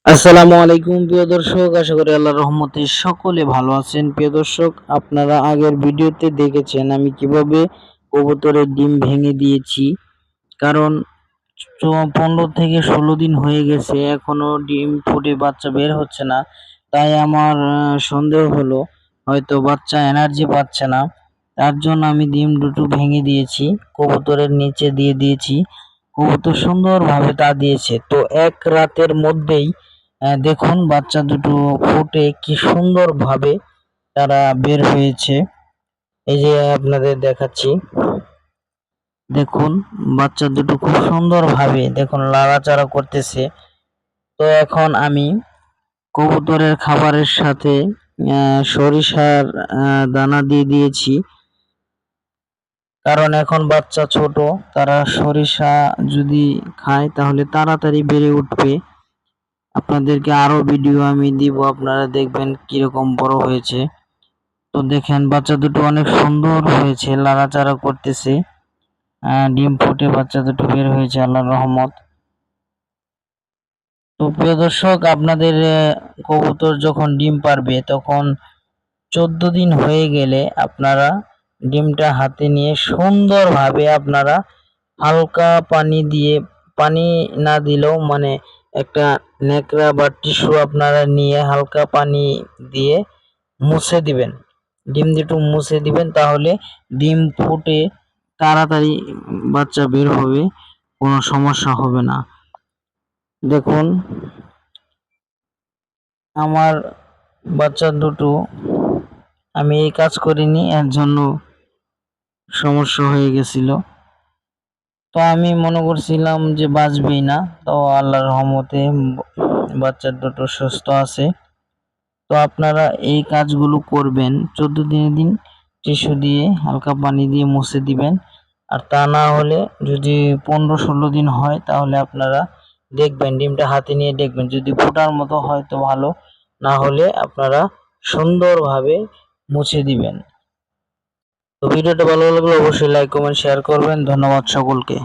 আসসালামু আলাইকুম প্রিয় দর্শক, আশা করি আল্লাহর রহমতে সকলে ভালো আছেন। প্রিয় দর্শক, আপনারা আগের ভিডিওতে দেখেছেন আমি কিভাবে কবুতরের ডিম ভেঙে দিয়েছি। কারণ 15 থেকে 16 দিন হয়ে গেছে, এখনো ডিম ফুটে বাচ্চা বের হচ্ছে না। তাই আমার সন্দেহ হলো হয়তো বাচ্চা এনার্জি পাচ্ছে না। তার জন্য আমি ডিম দুটো ভেঙে দিয়েছি, কবুতরের নিচে দিয়ে দিয়েছি। কবুতর সুন্দরভাবে তা দিয়েছে। তো এক রাতের মধ্যেই দেখুন বাচ্চা দুটো ফুটে কি সুন্দরভাবে তারা বের হয়েছে। এই যে আপনাদের দেখাচ্ছি, দেখুন বাচ্চা দুটো খুব সুন্দরভাবে দেখুন লাড়াচাড়া করতেছে। তো এখন আমি কবুতরের খাবারের সাথে সরিষার দানা দিয়ে দিয়েছি। কারণ এখন বাচ্চা ছোট, তারা সরিষা যদি খায় তাহলে তাড়াতাড়ি বেড়ে উঠবে। আপনাদেরকে আরো ভিডিও আমি দিব, আপনারা দেখবেন কিরকম বড় হয়েছে। তো দেখেন বাচ্চা দুটো অনেক সুন্দর হয়েছে, লাড়াচাড়া করতেছে। ডিম ফুটে বাচ্চা দুটো বের হয়েছে আল্লাহর রহমত। তো প্রিয় দর্শক, আপনাদের কবুতর যখন ডিম পারবে তখন 14 দিন হয়ে গেলে আপনারা ডিমটা হাতে নিয়ে সুন্দরভাবে আপনারা হালকা পানি দিয়ে, পানি না দিলেও মানে একটা ন্যাকড়া বা টিস্যু আপনারা নিয়ে হালকা পানি দিয়ে মুছে দিবেন। ডিম দুটো মুছে দিবেন, তাহলে ডিম ফুটে তাড়াতাড়ি বাচ্চা বের হবে, কোনো সমস্যা হবে না। দেখুন আমার বাচ্চা দুটো, আমি এই কাজ করিনি, এর জন্য সমস্যা হয়ে গেছিল। তো আমি মনে করছিলাম যে বাঁচবেই না, তো আল্লাহর রহমতে বাচ্চা দুটো সুস্থ আছে। তো আপনারা এই কাজগুলো করবেন, 14 দিনের দিন টিস্যু দিয়ে হালকা পানি দিয়ে মুছে দিবেন। আর তা না হলে যদি 15-16 দিন হয় তাহলে আপনারা দেখবেন, ডিমটা হাতে নিয়ে দেখবেন, যদি ফোটার মতো হয় তো ভালো, না হলে আপনারা সুন্দরভাবে মুছে দিবেন। তো ভিডিওটা ভালো লাগলে অবশ্যই লাইক কমেন্ট শেয়ার করবেন। ধন্যবাদ সকলকে।